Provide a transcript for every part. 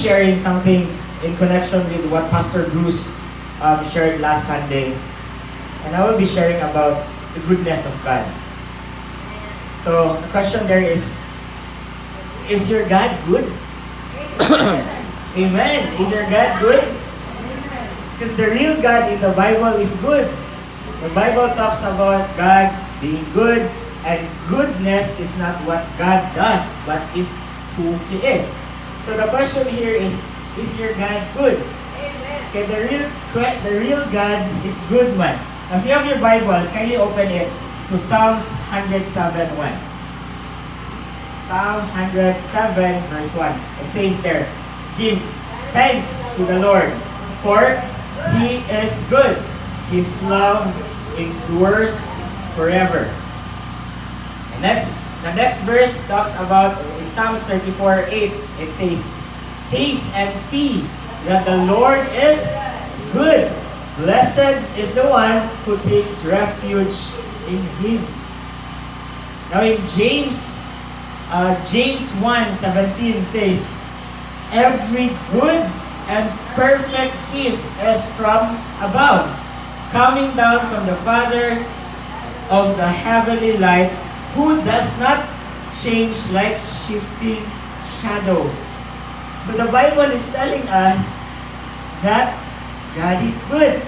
sharing something in connection with what Pastor Bruce shared last Sunday. And I will be sharing about the goodness of God. So the question there is your God good? Amen. Is your God good? Because the real God in the Bible is good. The Bible talks about God being good, and goodness is not what God does, but is who He is. So the question here is your God good? Okay, the real God is good man. Now, if you have your Bibles, kindly open it to Psalms 107:1. Psalm 107 verse 1. It says there, "Give thanks to the Lord, for He is good. His love endures forever." The next verse talks about, in Psalms 34:8, it says, "Taste and see that the Lord is good. Blessed is the one who takes refuge in Him." Now in James 1:17 says, "Every good and perfect gift is from above, coming down from the Father of the heavenly lights, who does not change like shifting shadows." So the Bible is telling us that God is good.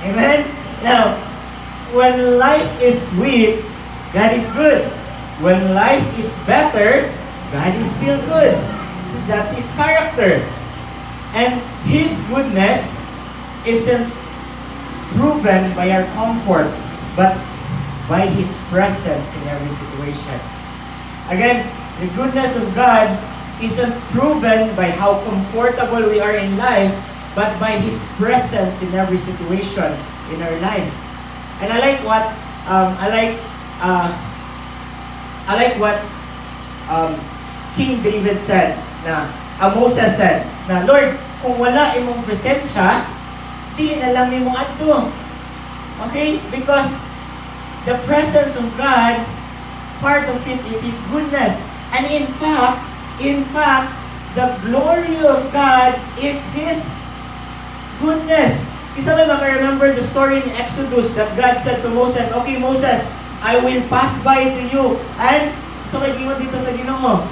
Amen? Now, when life is sweet, God is good. When life is better, God is still good. Because that's His character. And His goodness isn't proven by our comfort, but by His presence in every situation. Again, the goodness of God isn't proven by how comfortable we are in life, but by His presence in every situation in our life. And I like what King David said, Moses said, "Lord, kung wala imong presensya, di na lang imong adto." Okay? Because the presence of God, part of it is His goodness. And in fact, the glory of God is His goodness. Isa may maka-remember the story in Exodus that God said to Moses, "Okay, Moses, I will pass by to you." And so may gingon dito sa Ginoo.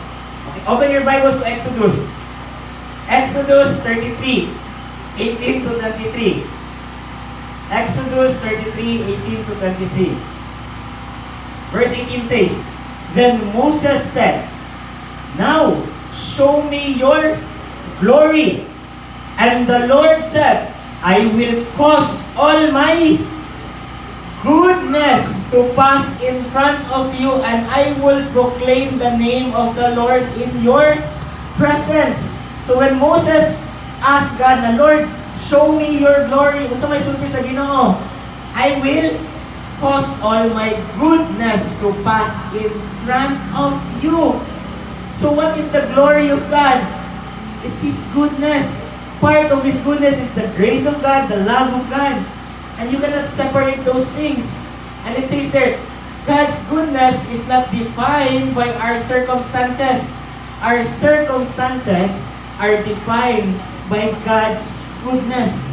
Okay, open your Bibles to Exodus. Exodus 33, 18 to 23. Exodus 33, 18 to 23. Verse 18 says, "Then Moses said, 'Now show me your glory.' And the Lord said, 'I will cause all my goodness to pass in front of you, and I will proclaim the name of the Lord in your presence.'" So when Moses asked God, "Lord, show me your glory," unsa may sulti sa Ginoo? "I will cause all my goodness to pass in front of you." So what is the glory of God? It's His goodness. Part of His goodness is the grace of God, the love of God. And you cannot separate those things. And it says there, God's goodness is not defined by our circumstances. Our circumstances are defined by God's goodness.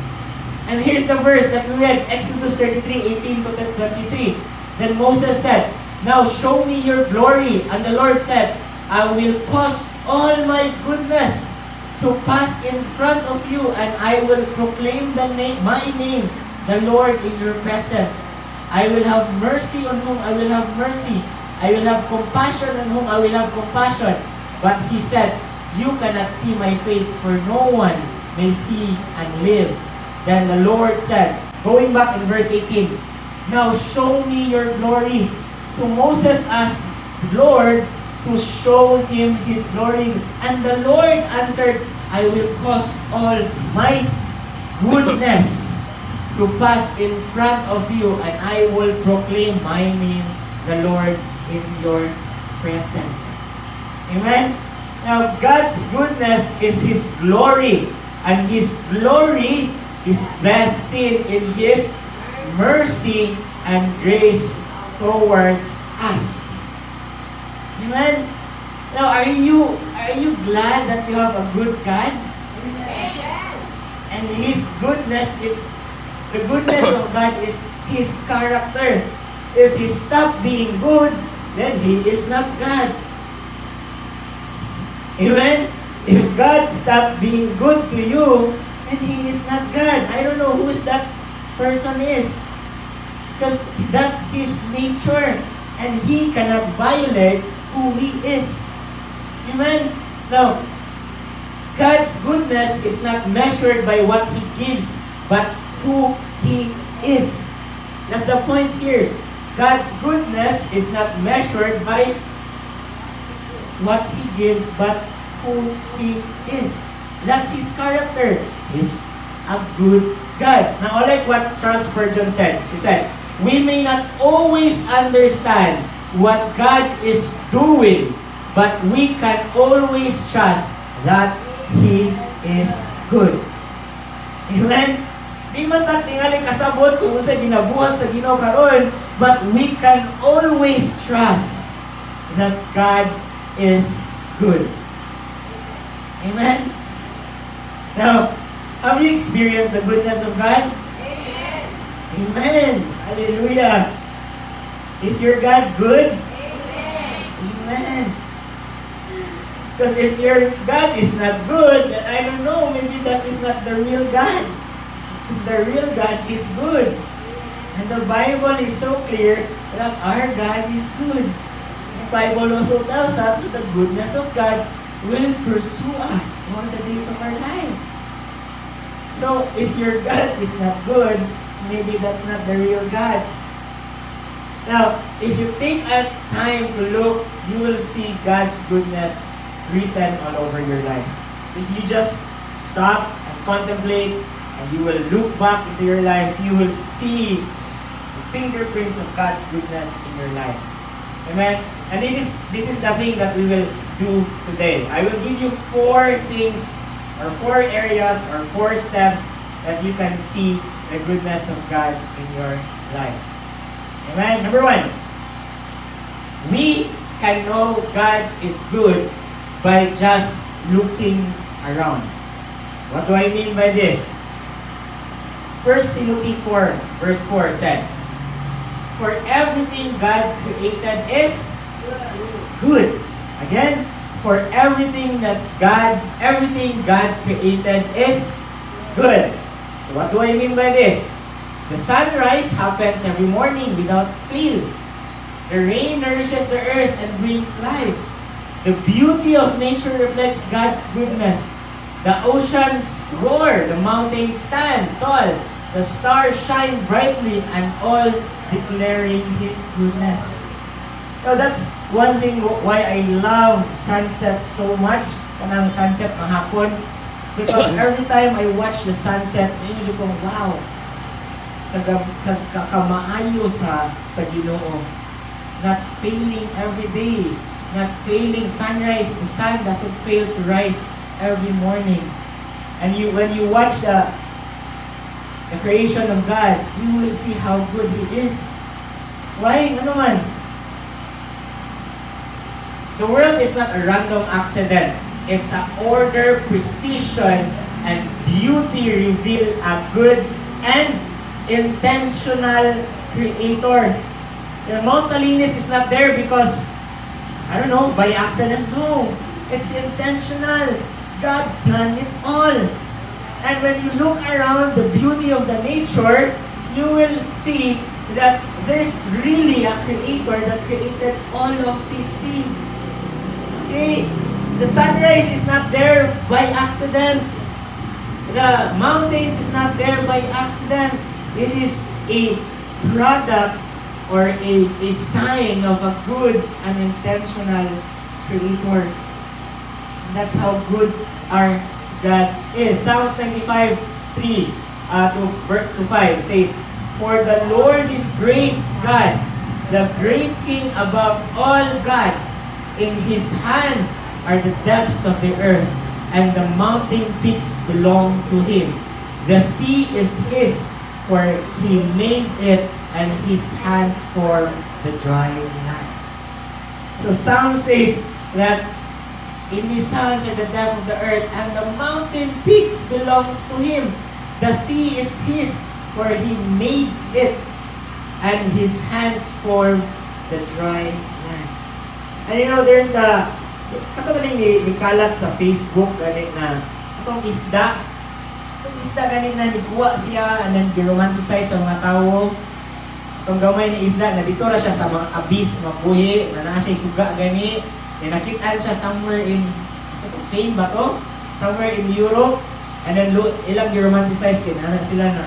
And here's the verse that we read, Exodus 33, 18 to 23. "Then Moses said, 'Now show me your glory.' And the Lord said, 'I will cause all my goodness to pass in front of you, and I will proclaim my name, the Lord, in your presence. I will have mercy on whom I will have mercy. I will have compassion on whom I will have compassion.' But he said, 'You cannot see my face, for no one may see and live.' Then the Lord said," going back in verse 18, "Now show me your glory." So Moses asked the Lord to show him His glory. And the Lord answered, "I will cause all my goodness to pass in front of you, and I will proclaim my name, the Lord, in your presence." Amen? Now, God's goodness is His glory. And His glory is best seen in His mercy and grace towards us. Amen? Now, are you glad that you have a good God? And His goodness is, the goodness of God is His character. If He stopped being good, then He is not God. Amen? If God stopped being good to you, then He is not God. I don't know who's that person is. Because that's His nature. And He cannot violate who He is. Amen? Now, God's goodness is not measured by what He gives, but who He is. That's the point here. God's goodness is not measured by what He gives, but who He is. That's His character. He's a good God. Now, I like what Charles Spurgeon said. He said, we may not always understand what God is doing, but we can always trust that He is good. Amen? Di man tak tingali kasabot kung sa ginabuhat sa Ginoo karon, but we can always trust that God is good. Amen? Now, have you experienced the goodness of God? Amen. Amen. Hallelujah. Is your God good? Amen. Amen. Because if your God is not good, then I don't know, maybe that is not the real God. Because the real God is good. And the Bible is so clear that our God is good. The Bible also tells us that the goodness of God will pursue us all the days of our life. So, if your God is not good, maybe that's not the real God. Now, if you take a time to look, you will see God's goodness written all over your life. If you just stop and contemplate, and you will look back into your life, you will see the fingerprints of God's goodness in your life. Amen? And this is the thing that we will do today. I will give you 4 things, or 4 areas, or 4 steps that you can see the goodness of God in your life. Amen? Number 1, we can know God is good by just looking around. What do I mean by this? 1 Timothy 4, verse 4 said, for everything God created is good. Again, for everything God created is good. So what do I mean by this? The sunrise happens every morning without fail. The rain nourishes the earth and brings life. The beauty of nature reflects God's goodness. The oceans roar, the mountains stand tall, the stars shine brightly, and all declaring His goodness. Now that's one thing why I love sunset so much, kanang sunset mahapon, because every time I watch the sunset, I ko, wow, kakamaayo sa Ginoo. Not failing every day. Not failing sunrise. The sun doesn't fail to rise every morning. And when you watch the creation of God, you will see how good He is. Why? Ano man? The world is not a random accident. It's an order, precision, and beauty reveal a good and intentional Creator. The Mount Talinis is not there because, I don't know, by accident. No. It's intentional. God planned it all. And when you look around the beauty of the nature, you will see that there's really a Creator that created all of these things. Okay? The sunrise is not there by accident. The mountains is not there by accident. It is a product or a sign of a good and intentional Creator. And that's how good our God is. Psalms 95, 3 to 5 says, for the Lord is great God, the great King above all gods. In His hand are the depths of the earth, and the mountain peaks belong to Him. The sea is His, for He made it, and His hands formed the dry land. So Psalm says that In his hands are the depth of the earth, and the mountain peaks belongs to him. The sea is his, for he made it, and his hands formed the dry land. And you know, there's the, katong ni kalat sa Facebook, ganit na, itong isda, ganit na nikuha siya, and then giromanticize sa mga tao. Itong gamay ni isda, na dito na siya sa mga abyss, mabuhi, na siya suga ganit. Nakitaan siya somewhere in Spain ba to? Somewhere in Europe. And then ilang romanticize kay na sila na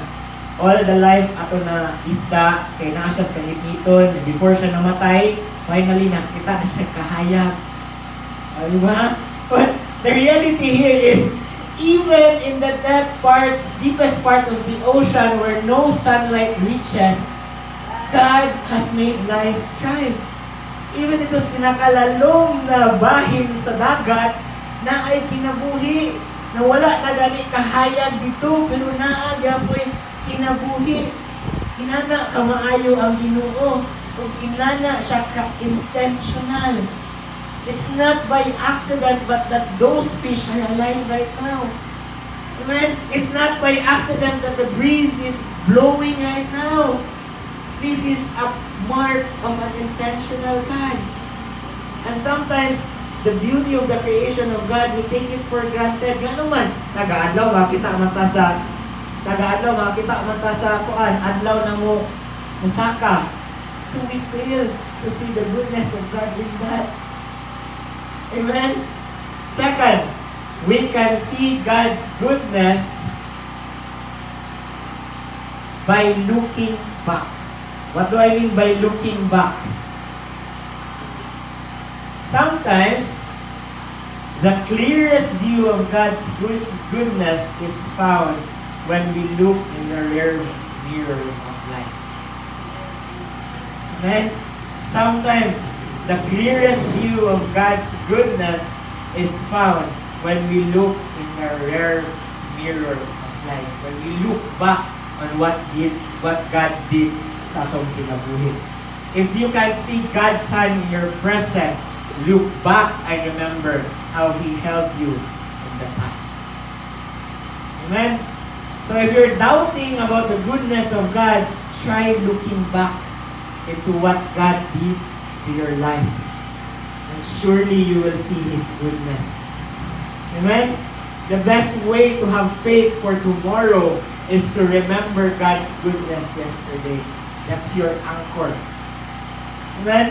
all the life ato na isda kay naa siya sa kanipiton. Before siya namatay, finally nakita na siya kahayag. Diba? But the reality here is, even in the deepest part of the ocean where no sunlight reaches, God has made life thrive. Even ito sa pinakalalong na bahin sa dagat na ay kinabuhi, na wala na gani kahayag dito, pero naagya po'y kinabuhi. Inana kamaayo ang Ginoo, kung inana siya ka-intentional. It's not by accident but that those fish are alive right now. Amen? It's not by accident that the breeze is blowing right now. This is a mark of an intentional God. And sometimes, the beauty of the creation of God, we take it for granted. Gano man, taga-adlaw, makita man ta sa kuan, adlaw na mo musaka. So we fail to see the goodness of God in that. Amen? Second, we can see God's goodness by looking back. What do I mean by looking back? Sometimes, the clearest view of God's goodness is found when we look in the rear mirror of life. Amen? Sometimes, the clearest view of God's goodness is found when we look in the rear mirror of life. When we look back on what God did sa atong kinabuhi. If you can see God's hand in your present, look back and remember how He helped you in the past. Amen? So if you're doubting about the goodness of God, try looking back into what God did to your life. And surely you will see His goodness. Amen? The best way to have faith for tomorrow is to remember God's goodness yesterday. That's your anchor. Amen?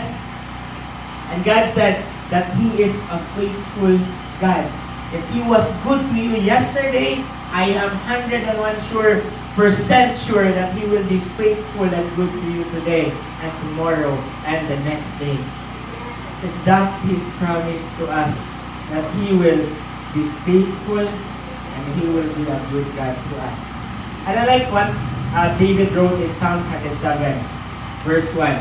And God said that He is a faithful God. If He was good to you yesterday, I am 101% sure that He will be faithful and good to you today and tomorrow and the next day. Because that's His promise to us, that He will be faithful and He will be a good God to us. And I like what David wrote in Psalms 107, verse 1.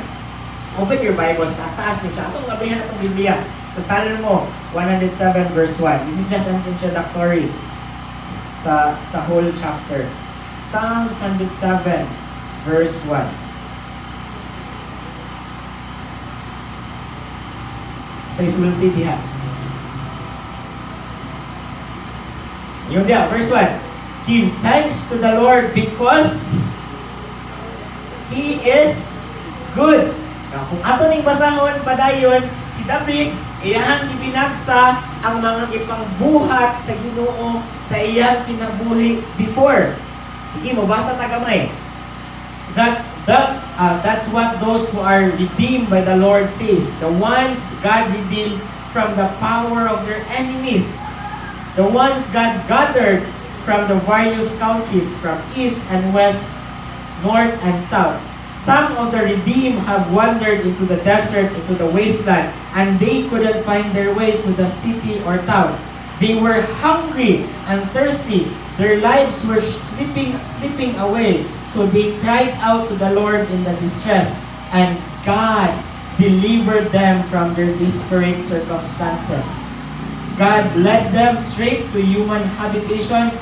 Open your Bibles, taas-taas niya siya. Atong gabrihan atong Biblia sa Salmo 107, verse 1. This is just an introductory sa whole chapter. Psalms 107, verse 1. Sa isulti diha. Yun diha, verse 1. Give thanks to the Lord because He is good. Kung ato ning basahon padayon, si David, iyang gibinagsa ang mga ipangbuhat sa Ginoo sa iyang kinabuhi before. Sige, mabasa ta gamay. That's what those who are redeemed by the Lord says. The ones God redeemed from the power of their enemies. The ones God gathered from the various countries, from east and west, north and south. Some of the redeemed have wandered into the desert, into the wasteland, and they couldn't find their way to the city or town. They were hungry and thirsty. Their lives were slipping away. So they cried out to the Lord in the distress, and God delivered them from their desperate circumstances. God led them straight to human habitation.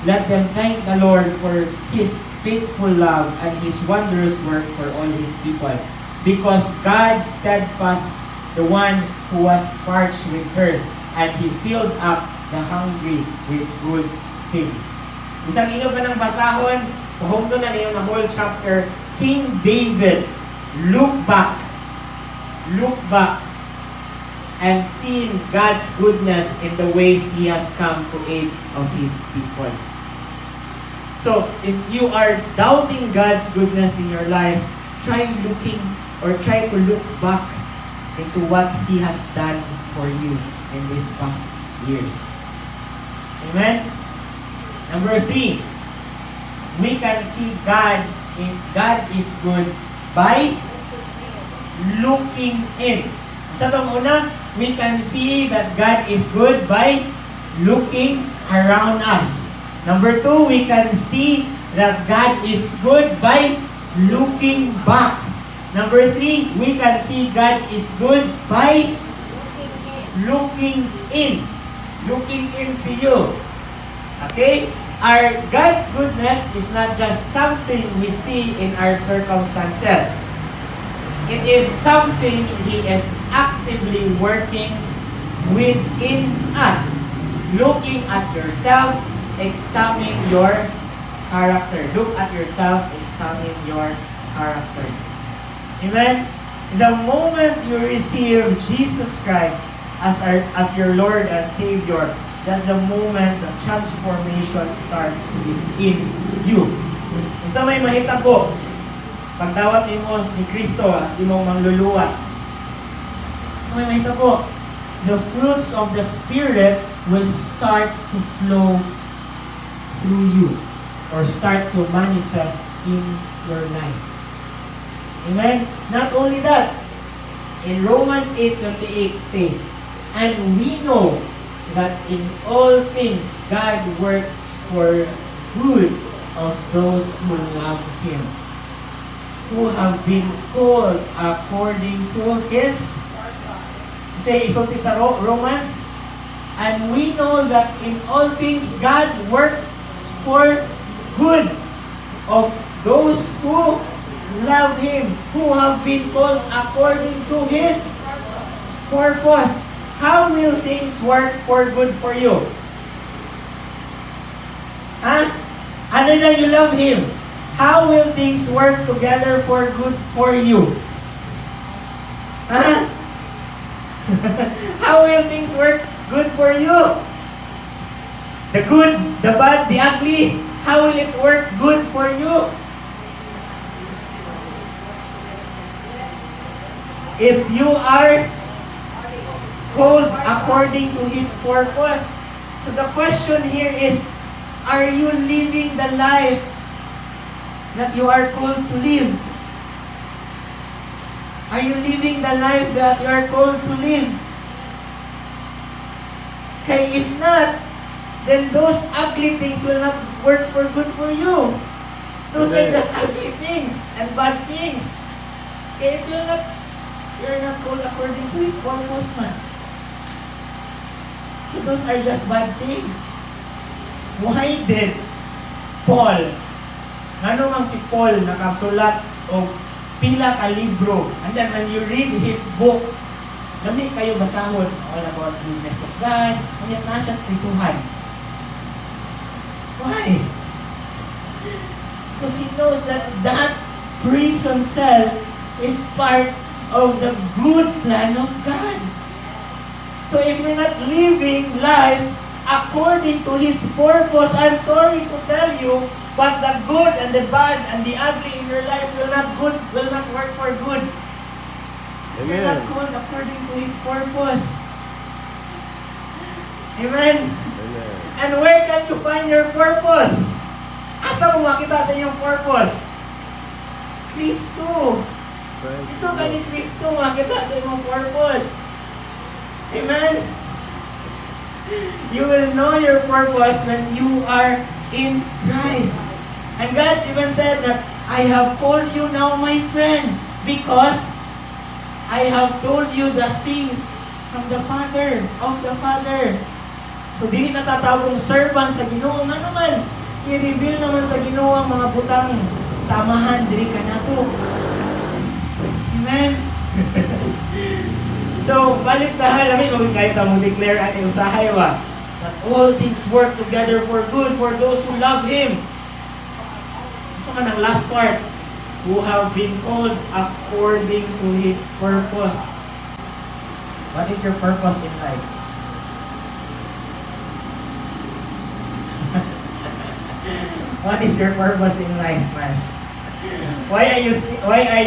Let them thank the Lord for His faithful love and His wondrous work for all His people. Because God steadfast the one who was parched with thirst, and He filled up the hungry with good things. Isang inyo pa ng basahon, puhugno na niyo na whole chapter, King David, look back, and seen God's goodness in the ways He has come to aid of His people. So, if you are doubting God's goodness in your life, try to look back into what He has done for you in these past years. Amen? Number 3, we can see God is good by looking in. Sa itong una, we can see that God is good by looking around us. Number 2, we can see that God is good by looking back. Number 3, we can see God is good by looking in. Looking into you. Okay? Our God's goodness is not just something we see in our circumstances. It is something He is actively working within us. Looking at yourself, examine your character. Look at yourself, examine your character. Amen? The moment you receive Jesus Christ as your Lord and Savior, that's the moment the transformation starts within you. Kung sa may mahita po, pagdawat ni Kristo as imong mangluluwas, kung may mahita po, the fruits of the Spirit will start to flow through you or start to manifest in your life. Amen? Not only that, in Romans 8:28 says, and we know that in all things God works for good of those who love Him, who have been called according to His, say, isulti sa Romans, and we know that in all things God works for good of those who love Him, who have been called according to His purpose. How will things work for good for you? Huh? Other than you love Him, how will things work together for good for you? Huh? How will things work good for you? The good, the bad, the ugly, how will it work good for you? If you are called according to His purpose. So the question here is, are you living the life that you are called to live? Are you living the life that you are called to live? Okay, if not, then those ugly things will not work for good for you. Those are just ugly things and bad things. Okay, if you're not called according to His purpose, man. So those are just bad things. Why did Paul, ano mang si Paul nakasulat o pila ka libro, and then when you read his book, dami kayo basahon all about the goodness of God, and yet na siya sa prisuhan. Why? Because he knows that prison cell is part of the good plan of God. So if you're not living life according to His purpose, I'm sorry to tell you, but the good and the bad and the ugly in your life will not work for good. Because you're not called according to His purpose. Amen? Amen. And where can you find your purpose? Asa mo makita sa iyong purpose? Kristo. Ito ka ni Kristo makita sa iyong purpose. Amen? You will know your purpose when you are in Christ. And God even said that, I have called you now, my friend, because I have told you the things from the Father, of the Father. So, dili natatawag kong servant sa Ginoo. Nga naman, i-reveal naman sa Ginoo ang mga butang samahan, dili ka na to. Amen? So, So, balik na halami, magigay ta mong declare at usahay ba? That all things work together for good for those who love Him. So, kanang last part, who have been called according to His purpose. What is your purpose in life? What is your purpose in life, man? Why are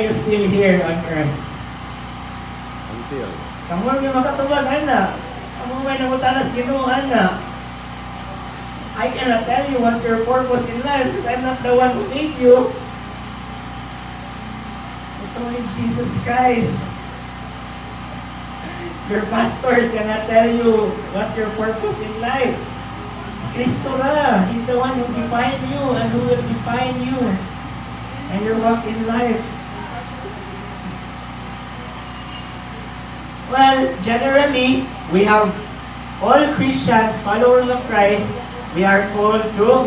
you still here on earth? Until. Kamu nga makatubag, ana. Kamu may nangutanas, Ginoo, ana. I cannot tell you what's your purpose in life because I'm not the one who made you. It's only Jesus Christ. Your pastors cannot tell you what's your purpose in life. Kristo ra. He's the one who defined you and who will define you and your walk in life. Well, generally, we have all Christians, followers of Christ, we are called to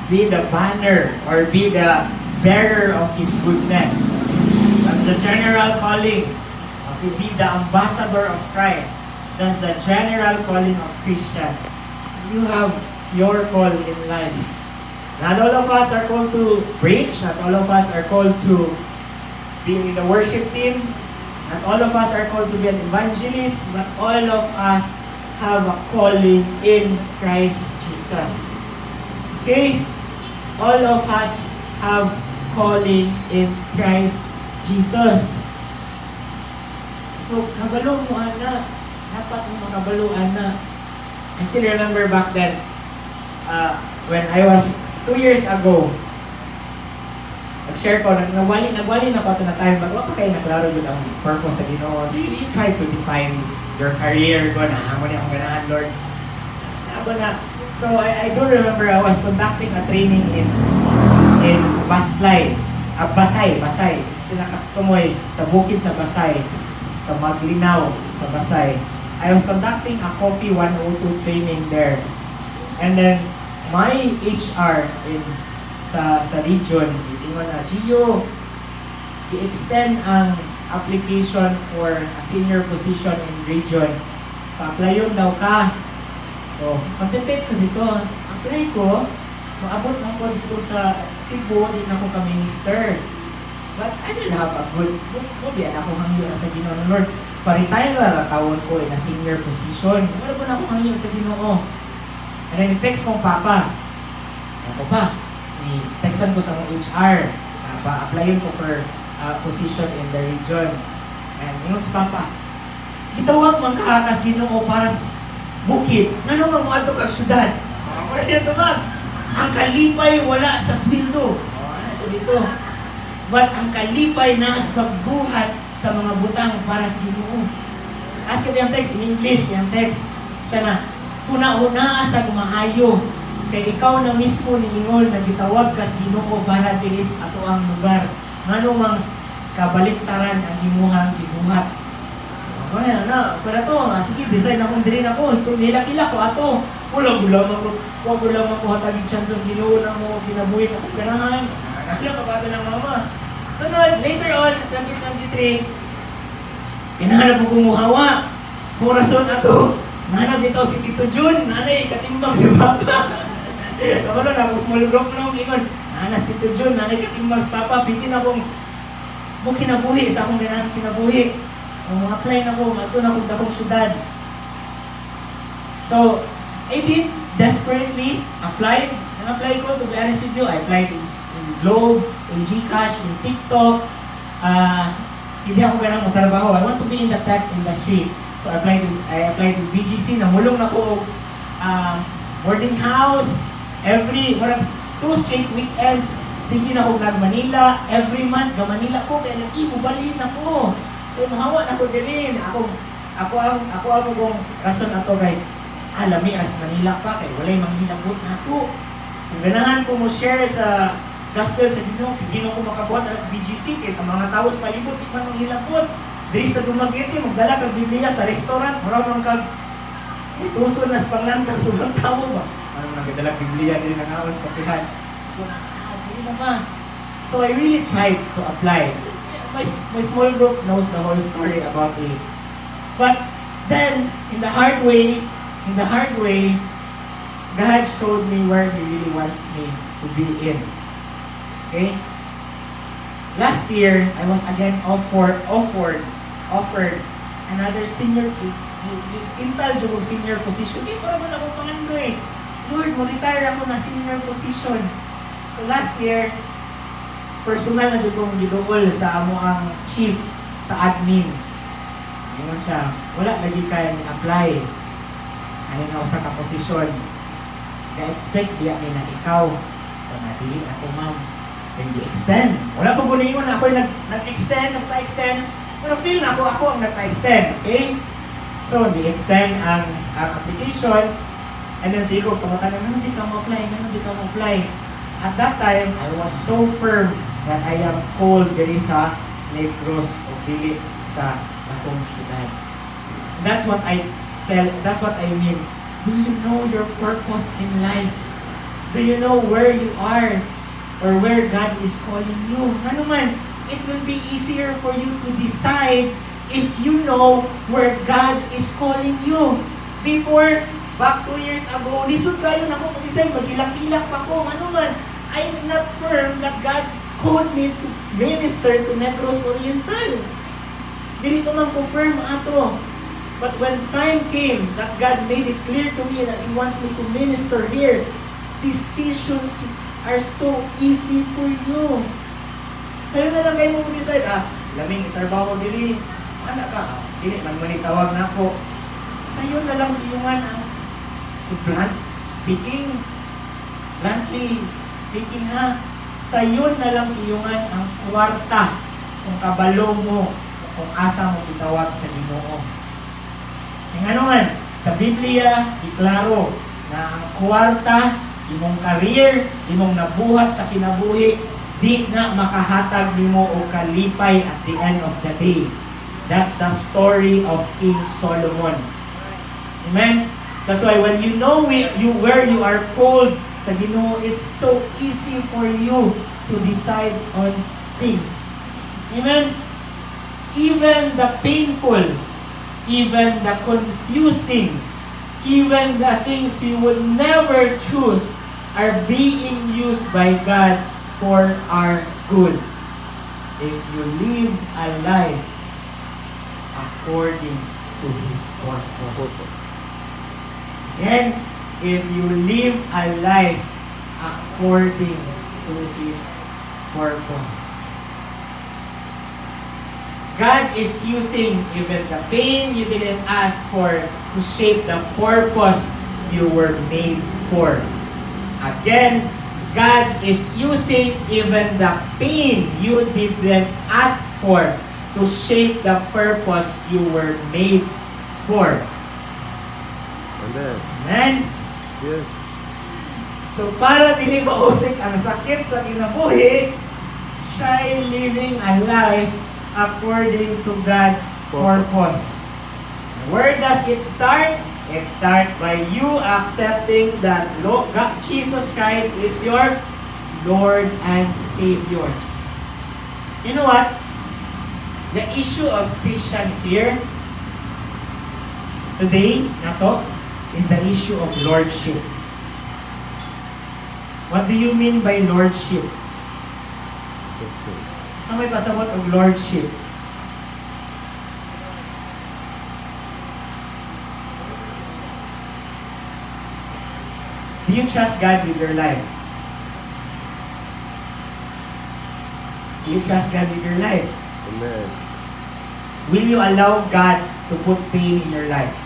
be the banner or be the bearer of His goodness. That's the general calling. To be the ambassador of Christ. That's the general calling of Christians. You have your call in life. Not all of us are called to preach. Not all of us are called to be in the worship team. Not all of us are called to be an evangelist. But all of us have a calling in Christ Jesus. Okay? All of us have calling in Christ Jesus. So, kabalo mo, ana. Dapat mo makabaluan na. I still remember back then, when I was 2 years ago, nag-share ko, nagwali na pa ito na time, but wala pa kayo naklaro yun ang purpose sa Ginoo. So, you try to define your career, ko na, amo niya akong ganahan, Lord. Ako na, so I do remember I was conducting a training in Basay. Tinakatumoy sa bukid sa Basay. Sa Maglinaw, sa Basay. I was conducting a Coffee 102 training there. And then, my HR sa region, itingon na, Gio, i-extend ang application for a senior position in region. Pa-applyon daw ka. So, contemplate ko dito. Apply ko, maabot na ko dito sa Cebu, din ako ka-minister. But I will have a good, maybe ako hangyo sa Ginoo ng Lord. Pa-retire na tawon ko in a senior position. Wala ko na ako hangyo sa Ginoo. And then, i-text kong papa. Ako pa, i-textan ko sa mong HR. Pa-applyin ko for position in the region. And yung si papa, gitawag man kahakas Ginoo para sa bukid. Nga naman mo ato kag syudad. Ako na dito ba? Ang kalipay wala sa sweldo. So dito. But ang kalipay na sa pagbuhat sa mga butang para sa Ginoo. Ask ka yung text in English, yung text. Siya na, una-una sa kumaayo. Kaya ikaw na mismo niingol na gitawag ka sa Ginoo para dilis ato ang lugar. Ngano mang kabaliktaran ang imuhang gibuhat. So, ako na, para to, sige, beside na kung dilin ako, kung nilakila ko ato, wala lang ako hatagig chances Ginoo na mo kinabuhi sa akong ganahan. Nakila ka ba ito lang mama? Sunod, later on, 2023, hinahanap ko kumuhawa. Kung rason ato, nahanap dito si Tito Jun, nanay, katimbang si Papa. Kapalo na, kung small group na akong ingon, nanas Tito Jun, nanay, katimbang si Papa, piti na akong kinabuhi sa akong ganahan kinabuhi. Kung apply na ko, mato na akong dakong syudad. So, I did desperately apply. Nang-apply ko, to be honest with you, I applied in Globe, in Gcash, in TikTok. Hindi ako ganang matrabaho. I want to be in the tech industry. So I applied to BGC. Namulong na ko boarding house. Every 2 straight weekends, sige na ko nag-Manila. Every month, ga-Manila ko. Kaya lagi, mubalin ako. Kaya mahawa na ko din. Ako ang kong rason na to kay alami as Manila pa. Kaya walay manghilabot na to. Kung ganahan ko mo share sa gospel sa Ginoo, hindi mo ko makabuhat na sa BGC, kaya ang mga taos palibot, di man manghilabot. Diri sa Dumaguete, magdala kang Biblia sa restaurant, maramang kag ituson na sa panglantag sa mga tao ba? Ano nang gadala Biblia, diri na ngawas, kapihan. Dili na ba? So I really tried to apply. My small group knows the whole story about But then, in the hard way, God showed me where He really wants me to be in. Okay? Last year, I was again offered another senior, intal jud og senior position. Di pa man ako pangandoy. Lord, mo-retire ako na senior position. So last year, personal na jud kong giduol sa amo ang chief sa admin. Ngayon siya, wala lagi kaya ni-apply. Ano na usa ka posisyon. Na-expect diya ni na ikaw. Kung nadili ako, ma'am. Then di-extend. Wala pa gulingon na ako yung nag-extend. Pero feel na ako ang nag-extend. Okay? So, di-extend ang application. And then siguro, pamatanong, ano di ka mo-apply? At that time, I was so firm that I am called diri sa Negros o dili sa akong syudad. That's what I mean. Do you know your purpose in life? Do you know where you are or where God is calling you? Ano man, it will be easier for you to decide if you know where God is calling you. Before, back 2 years ago, lisod kayo na ako mag-decide, magilak-ilak pa ko, ano man, I'm not firm that God called me to minister to Negros Oriental. Dili ko man ko firm ato. But when time came that God made it clear to me that He wants me to minister here, decisions are so easy for you. Sa'yo na lang kayo mo decide, laming itarbaho diri, anak ka, dili man mo tawag na ako. Sa'yo na lang iyungan ang bluntly speaking sa'yo na lang iyungan ang kwarta kung kabalo mo kung asa mo itawag sa Ginoo. Ang ano man, sa Biblia, iklaro na ang kwarta, imong career, imong nabuhat sa kinabuhi, di na makahatag nimo o kalipay at the end of the day. That's the story of King Solomon. Amen? That's why when you know where you are called sa Ginoo, it's so easy for you to decide on things. Amen? Even the painful, even the confusing, even the things you would never choose are being used by God for our good. If you live a life according to His purpose. And if you live a life according to His purpose. God is using even the pain you didn't ask for to shape the purpose you were made for. Again, God is using even the pain you didn't ask for to shape the purpose you were made for. Amen. Amen? Yes. So para dili mausik ang sakit sa kinabuhi, try living a life according to God's purpose. Where does it start? It starts by you accepting that God, Jesus Christ is your Lord and Savior. You know what? The issue of Christian here today, is the issue of lordship. What do you mean by lordship? Okay. Saan may pasabot of lordship? Do you trust God with your life? Do you trust God with your life? Amen. Will you allow God to put pain in your life?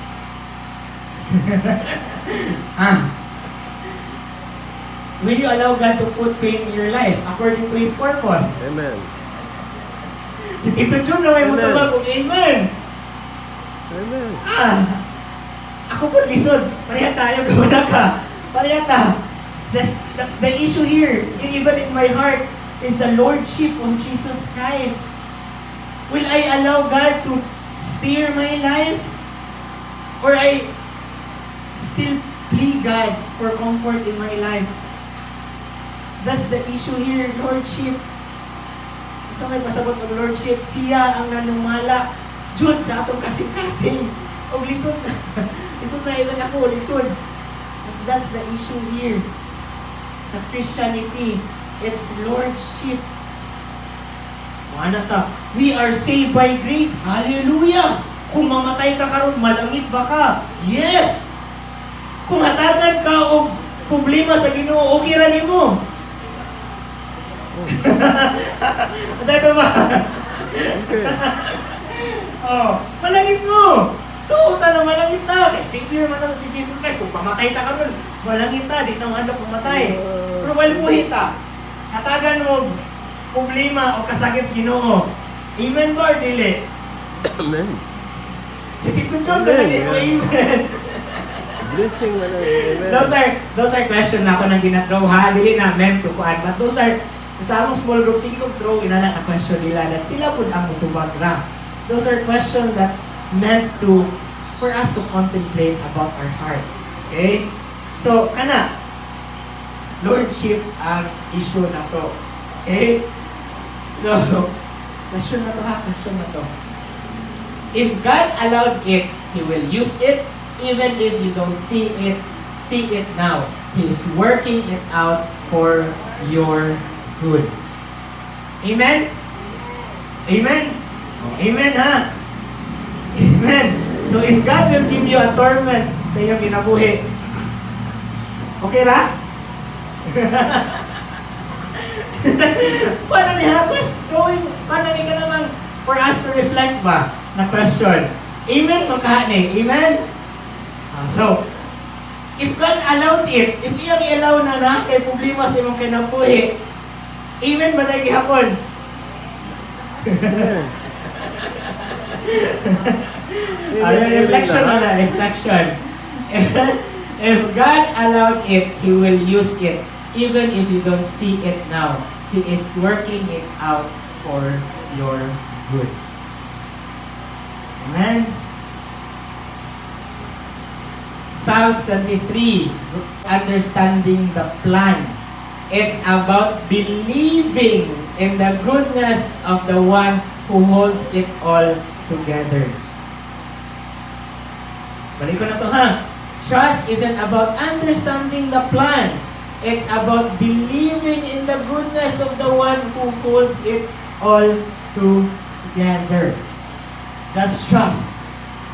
Will you allow God to put pain in your life according to His purpose? Amen. Si Tito Jun na may Amen. mutubag kung amen. Amen. Ako po lisod. Pareha tayo, gawala ka. Pareha ta. The issue here, even in my heart, is the lordship of Jesus Christ. Will I allow God to steer my life? Or I still plead God for comfort in my life? That's the issue here, lordship. Sa may pasabot ng lordship, siya ang nanumala Jud sa atong kasing-kasing. O lisod na. Lisod na ilan ako, lisod. That's the issue here. Sa Christianity, it's Lordship. Ano ta? We are saved by grace. Hallelujah! Kung mamatay ka karon, malangit ba ka? Yes! Kung hatagan ka o problema sa Ginoo, okay ra nimo. Masaya ito ba? Okay. Oh, malangit mo! Tuta na malangit na! Kaya Savior man naman si Jesus Christ. Kung pamatay ta karon, malangit ta. Di na mahandap pumatay. Pero walbuhi ta. Hatagan mo problema o kasakit sa Ginoo. Amen ba or dili? Amen. Si Tito John, nalagay mo amen. Blessing man ang amen. Those are question na ako nang ginathrow ha. Dili na meant to kuan. But those are, sa among small group, sige kong throw inana na question nila that sila po ang mutubag ra. Those are questions that meant to, for us to contemplate about our heart. Okay? So, kana, Lordship ang issue na to. Okay? So, question na to ha, question na to. If God allowed it, He will use it, even if you don't see it now. He is working it out for your good. Amen? Amen? Amen ha? Amen. So if God will give you a torment sa iyong kinabuhi, okay ra? Paano niya? Paano niya ka naman for us to reflect ba na question? Amen? Magkahani. Amen? So, if God allowed it, if iyang i-allow na kay problema sa imong kinabuhi, amen ba tayo gihapon? Reflection na reflection. If God allowed it, He will use it. Even if you don't see it now, He is working it out for your good. Amen? Psalms 23, understanding the plan. It's about believing in the goodness of the one who holds it all together. Balik ko na to ha. Trust isn't about understanding the plan. It's about believing in the goodness of the one who holds it all together. That's trust.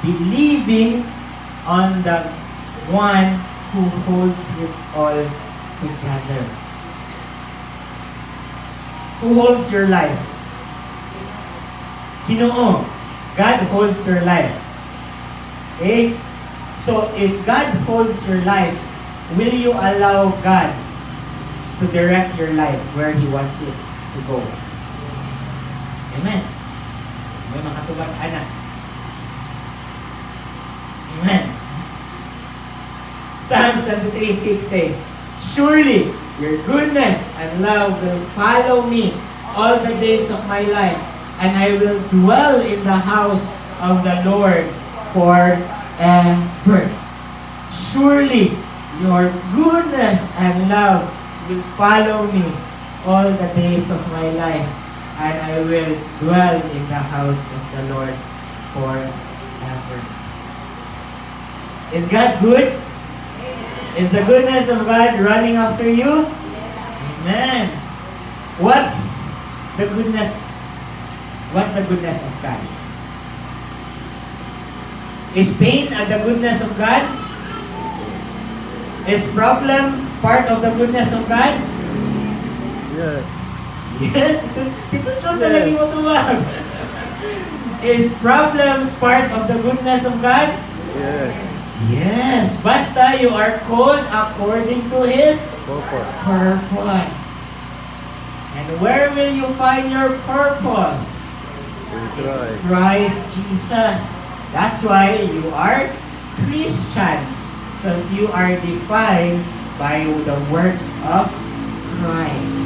Believing on the one who holds it all together. Who holds your life? Ginoo. God holds your life. Okay? So, if God holds your life, will you allow God to direct your life where He wants it to go? Amen. May makatubag anak. Amen. Psalms 73:6 says, surely your goodness and love will follow me all the days of my life, and I will dwell in the house of the Lord forever. Surely your goodness and love will follow me all the days of my life, and I will dwell in the house of the Lord forever. Is God good? Is the goodness of God running after you? Amen. What's the goodness? What's the goodness of God? Is pain the goodness of God? Is problem part of the goodness of God? Yes. Yes. Dito John na lagi mo tumag. Is problems part of the goodness of God? Yes. Yes. Basta you are called according to His purpose. And where will you find your purpose? In Christ. Christ Jesus. That's why you are Christians. Because you are defined by the works of Christ.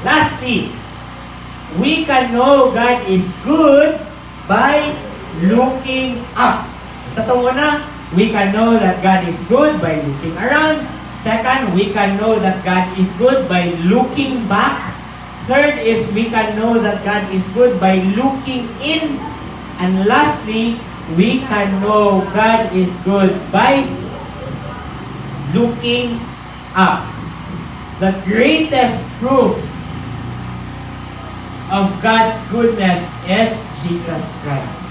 Lastly, we can know God is good by looking up. Sa ito una, we can know that God is good by looking around. Second, we can know that God is good by looking back. Third is we can know that God is good by looking in And lastly, we can know God is good by looking up. The greatest proof of God's goodness is Jesus Christ.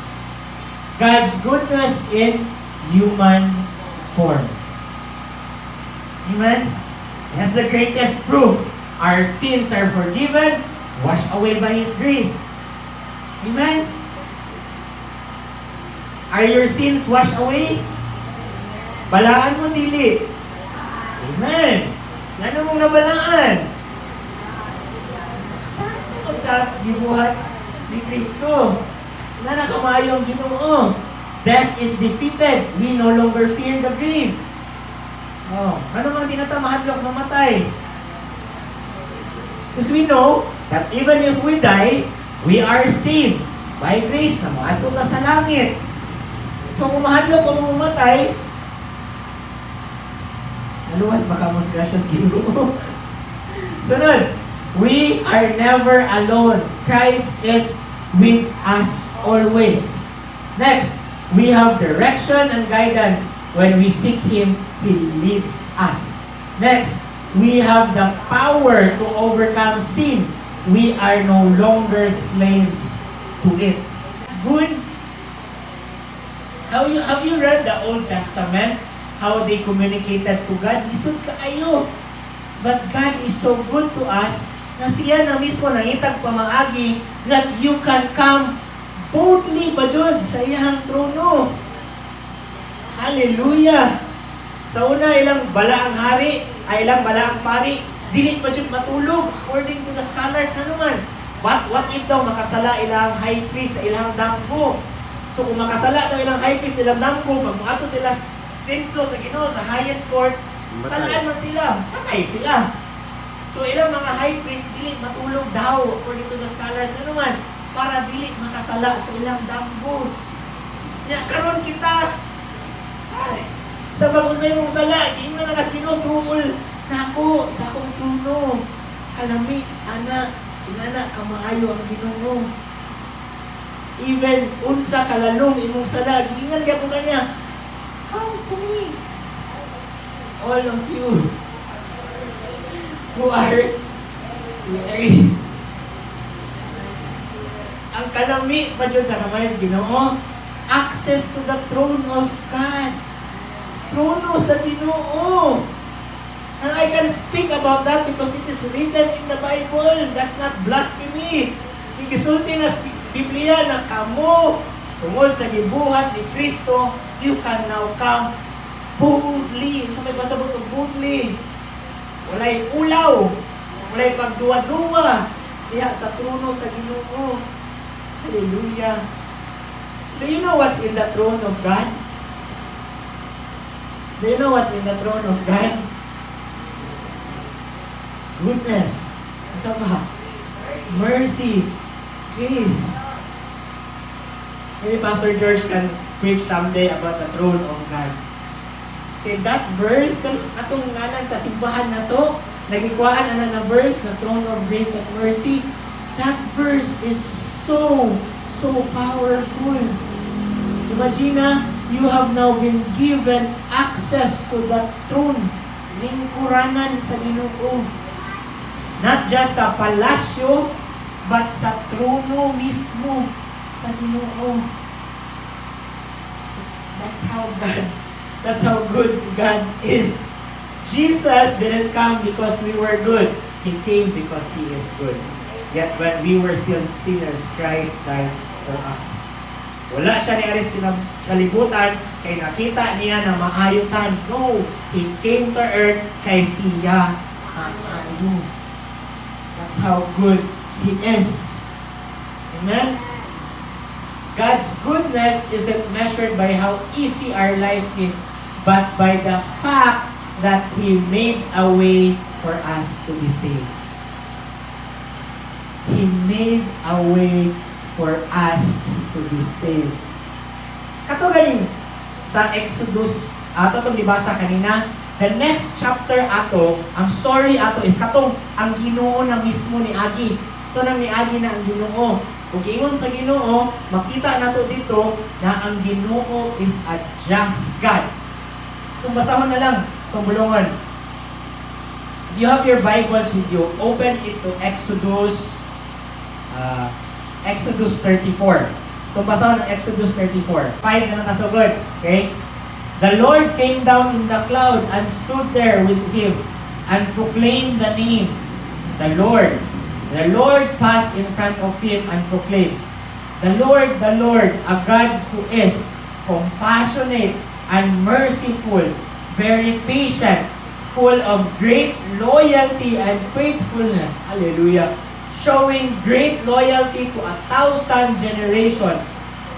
God's goodness in human form. Amen? That's the greatest proof. Our sins are forgiven, washed away by His grace. Amen? Are your sins washed away? Balaan mo, dili. Amen. Ano mong nabalaan? Saan tungkol sa gibuhat ni Kristo? Na nakamayo ang Ginoo. Death is defeated. We no longer fear the grave. Oh, ano mang dinata mahadlok mamatay? Because we know that even if we die, we are saved by grace na maadto ka sa langit. So kung mahadlok o mamatay, naluwas baka mas gracious Ginoo. Sunod, we are never alone. Christ is with us always. Next, we have direction and guidance. When we seek Him, He leads us. Next, we have the power to overcome sin. We are no longer slaves to it. Good. Have you read the Old Testament? How they communicated to God? Lisod kaayo. But God is so good to us na siya na mismo nangitag pamaagi that you can come boldly ba jud sa iyang trono. Hallelujah! Sa una, ilang balaang hari, ay ilang balaang pari, dili pa jud matulog according to the scholars na naman. What if daw makasala ilang high priest sa ilang damgo? So kung makasala daw ilang high priest sa ilang damgo, pag maato sila sa templo sa Ginoo, sa highest court, salaan man sila, patay sila. So ilang mga high priest, dili matulog daw according to the scholars na naman, para dili makasala sa ilang damgo. Nya karon kita, ay, sa bagong sa imong sala, di mo nakas Ginoo, tuol nako sa akong trono. Kalami, anak, inana, kamaayo ang Ginoo. Even unsa kalalong imong sala, giingan gyapon kanya. Come to me. All of you who are weary. Ang kalami pa dyan sa kamay sa Ginoo, access to the throne of God. Trono sa Ginoo. And I can speak about that because it is written in the Bible. That's not blasphemy. Igisulti na sa Biblia na kamo tungod sa gibuhat ni Kristo, you can now come boldly. So may pasabot og boldly. Walay ulaw, walay pagduwa-duwa diha sa trono sa Ginoo. Hallelujah. Do you know what's in the throne of God? Do you know what's in the throne of God? Goodness. Ano ba? Mercy. Grace. Maybe Pastor George can preach someday about the throne of God. Okay, that verse, atong ngalan sa simbahan na to, nagikuhaan na verse na throne of grace and mercy, that verse is so powerful. Imagine you have now been given access to that throne, lingkuranan sa Ginoo. Not just sa palasyo, but sa trono mismo sa Ginoo. That's how good God is. Jesus didn't come because we were good. He came because He is good. Yet when we were still sinners, Christ died for us. Wala siya ni Aris kalibutan kay nakita niya na maayutan. No, He came to earth kay siya maayo. That's how good He is. Amen? God's goodness isn't measured by how easy our life is, but by the fact that He made a way for us to be saved. He made a way for us to be saved. Kato galing sa Exodus, ato itong dibasa kanina, the next chapter ato, ang story ato is katong ang Ginoo na mismo ni Agi. Ito nang niagi na ang Ginoo. Kung ingon sa Ginoo, makita nato dito na ang Ginoo is a just God. Itong basahon na lang, itong bulungan. If you have your Bibles with you, open it to Exodus 34. Itong basahon ng Exodus 34. 5 na lang kasugod. Okay? The Lord came down in the cloud and stood there with him and proclaimed the name, the Lord. The Lord passed in front of him and proclaimed, the Lord, a God who is compassionate and merciful, very patient, full of great loyalty and faithfulness. Hallelujah. Showing great loyalty to 1,000 generations,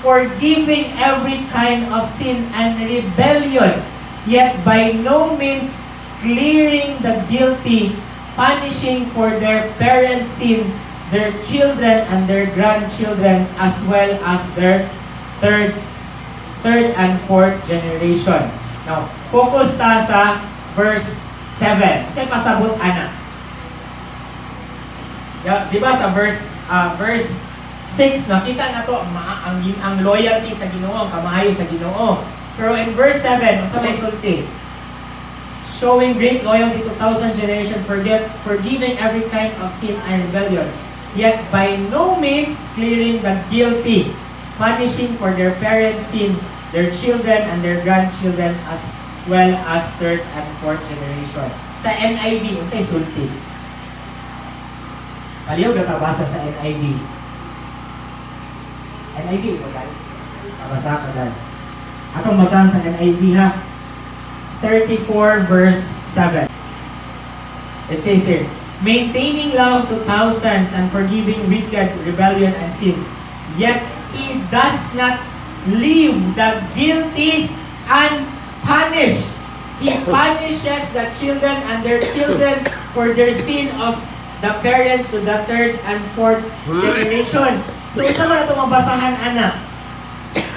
forgiving every kind of sin and rebellion, yet by no means clearing the guilty, punishing for their parents' sin, their children and their grandchildren, as well as their third and fourth generation. Now, focus ta sa verse 7. Kasi pasabot ana. Di ba sa verse 6, nakita na to ang loyalty sa Ginoo, ang kamaayo sa Ginoo. Pero in verse 7, sa may sulti, showing great loyalty to 1,000 generations, forgiving every kind of sin and rebellion, yet by no means clearing the guilty, punishing for their parents' sin, their children and their grandchildren, as well as third and fourth generation. Sa NIV, sa sulti. Paliw na tabasa sa NIV. NIV, magkano? Tabasa ka dahil. Atong basahan sa NIV ha. 34 verse 7. It says here, maintaining love to thousands and forgiving wicked rebellion and sin, yet he does not leave the guilty unpunished. He punishes the children and their children for their sin of the parents to the third and fourth generation. So ito man itong mabasahan, anak.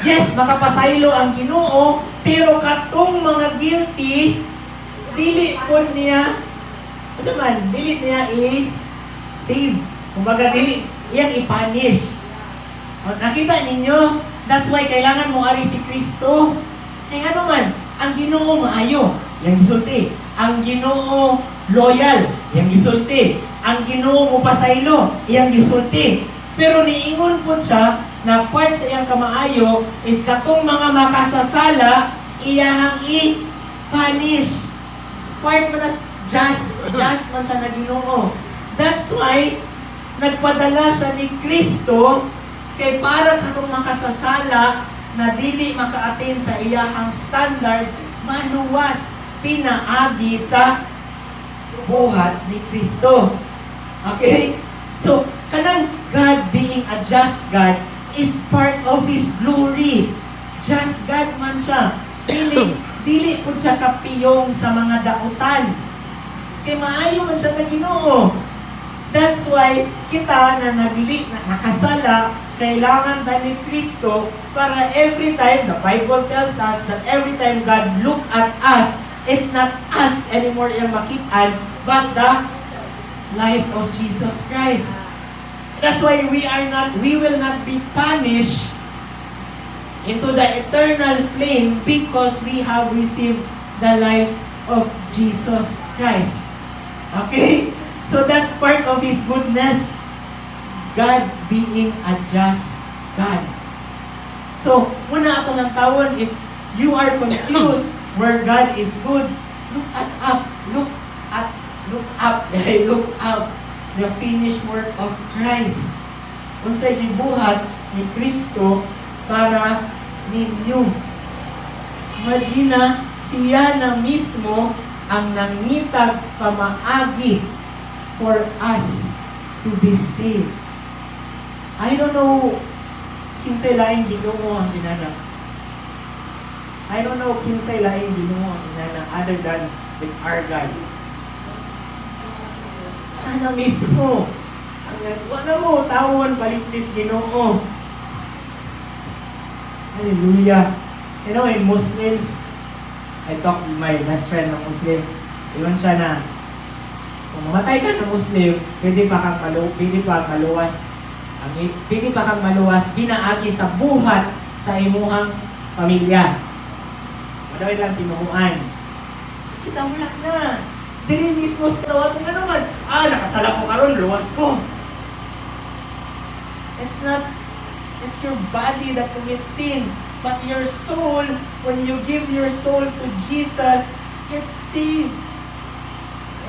Yes, makapasaylo ang Ginoo, pero katong mga guilty, dili po niya, kasi man, dili niya i-save. Kumbaga, dili, iyang i-punish. O, nakita ninyo, that's why kailangan mo ari si Kristo. Eh ano man, ang Ginoo maayo, yang gisulti. Ang Ginoo loyal, yang gisulti. Ang Ginoo mo pasaylo, iyang gisulti. Pero niingon po siya, na part sa iyang kamaayo is katong mga makasasala, iyang i-punish. Part man as just man siya na Ginoo. That's why, nagpadala siya ni Kristo kay para katong makasasala na dili maka-attain sa iyang standard, maluwas, pinaagi sa buhat ni Kristo. Okay? So, kanang God being a just God is part of His glory. Just God man siya. Dili po siya kapiyong sa mga dautan. Kaya maayo man siya na Ginoo. That's why kita na nakasala, kailangan tayo ni Kristo para every time, the Bible tells us that every time God look at us, it's not us anymore yung makitaan, but the life of Jesus Christ. That's why we will not be punished into the eternal flame because we have received the life of Jesus Christ. Okay? So that's part of His goodness. God being a just God. So, muna ako ng tawon, if you are confused where God is good, look up. Look up. The finished work of Christ. Kung sa gibuhat ni Kristo para ninyo. Imagine siya na mismo ang nangitag pamaagi for us to be saved. I don't know kinsay laing Ginoo ang inana. I don't know kinsay laing Ginoo ang inana other than with our God. Siya na mismo. Wala mo, tawon, palistis, Ginoo. Hallelujah. You know, in Muslims, I talked with my best friend ng Muslim. Iwan siya na, Kung mamatay ka ng Muslim, pwede pa kang maluwas pinaagi sa buhat sa imuhang pamilya. Madawin lang tinuhuan. Kita wala na. Dili mismo sa tawatong nga naman. Nakasala ko karon, luwas ko. It's your body that commits sin. But your soul, when you give your soul to Jesus, it's saved.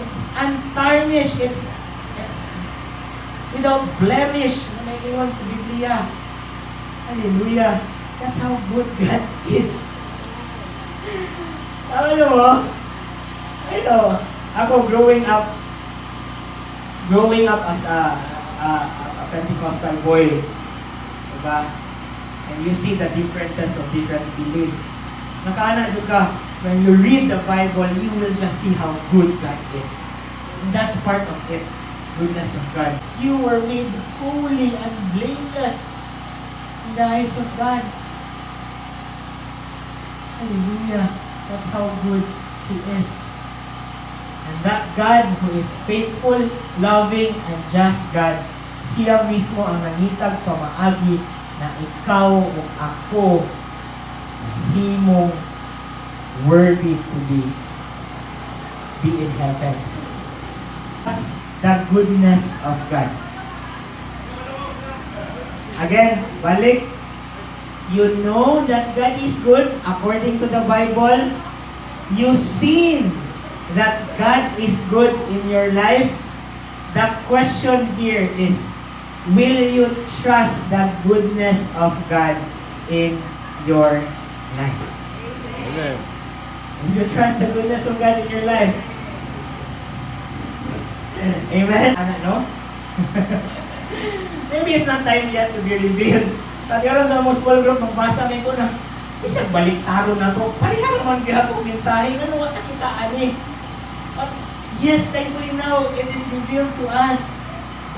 It's untarnished. It's without blemish. Naiiwan sa Biblia. Hallelujah. That's how good God is. Ano mo? I know. Ako growing up as a Pentecostal boy. Diba? And you see the differences of different belief. Nakaana dyan ka, when you read the Bible, you will just see how good God is. And that's part of it. Goodness of God. You were made holy and blameless in the eyes of God. Hallelujah. That's how good He is. And that God who is faithful, loving, and just God, siya mismo ang nangitag pamaagi na ikaw o ako himong worthy to be in heaven. That's the goodness of God. Again, balik. You know that God is good according to the Bible. You seen that God is good in your life. The question here is, will you trust the goodness of God in your life? Amen. Will you trust the goodness of God in your life? Amen? No? Maybe it's not time yet to be revealed. At karon sa mga small group, magbasa may ko na, isang baliktaro na to. Parihan naman kaya itong mensahe. Ano what nakitaan eh? But yes, thankfully now, it is revealed to us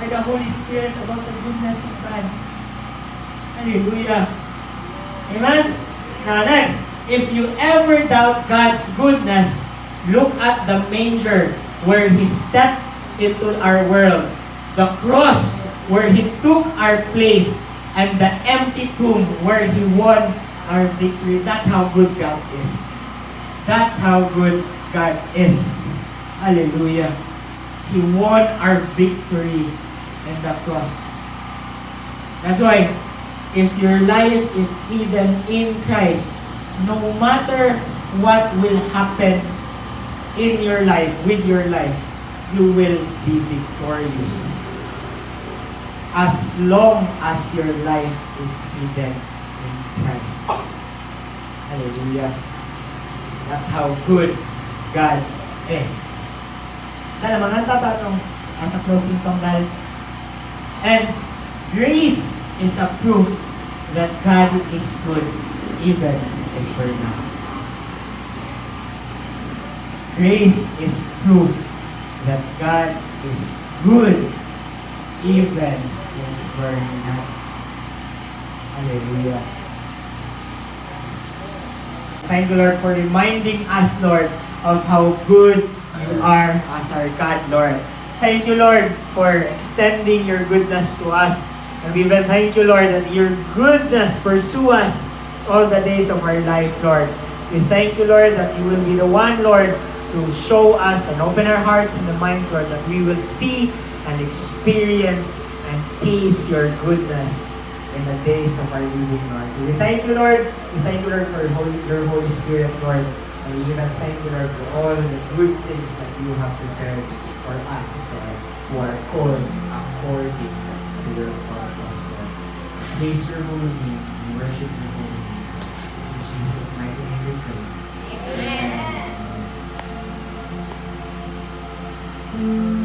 by the Holy Spirit about the goodness of God. Hallelujah. Amen? Now next, if you ever doubt God's goodness, look at the manger where He stepped into our world. The cross where He took our place, and the empty tomb where He won our victory. That's how good God is. That's how good God is. Hallelujah. He won our victory in the cross. That's why, if your life is hidden in Christ, no matter what will happen in your life, with your life, you will be victorious. As long as your life is hidden in Christ. Hallelujah. That's how good God is. Dahil mga tatanong as a closing song dahil. And grace is a proof that God is good even if we're not. Grace is proof that God is good even if we're not. Hallelujah. Thank you, Lord, for reminding us, Lord, of how good you are as our God, Lord. Thank you, Lord, for extending your goodness to us. And we even thank you, Lord, that your goodness pursue us all the days of our life, Lord. We thank you, Lord, that you will be the one, Lord, to show us and open our hearts and the minds, Lord, that we will see and experience and taste your goodness in the days of our living, Lord. So we thank you, Lord. We thank you, Lord, for your Holy Spirit, Lord. And we even thank you, Lord, for all the good things that you have prepared for us, Lord, who are called according to your purpose, Lord. Praise your holy name. We worship your holy name. In Jesus' mighty name we pray. Amen.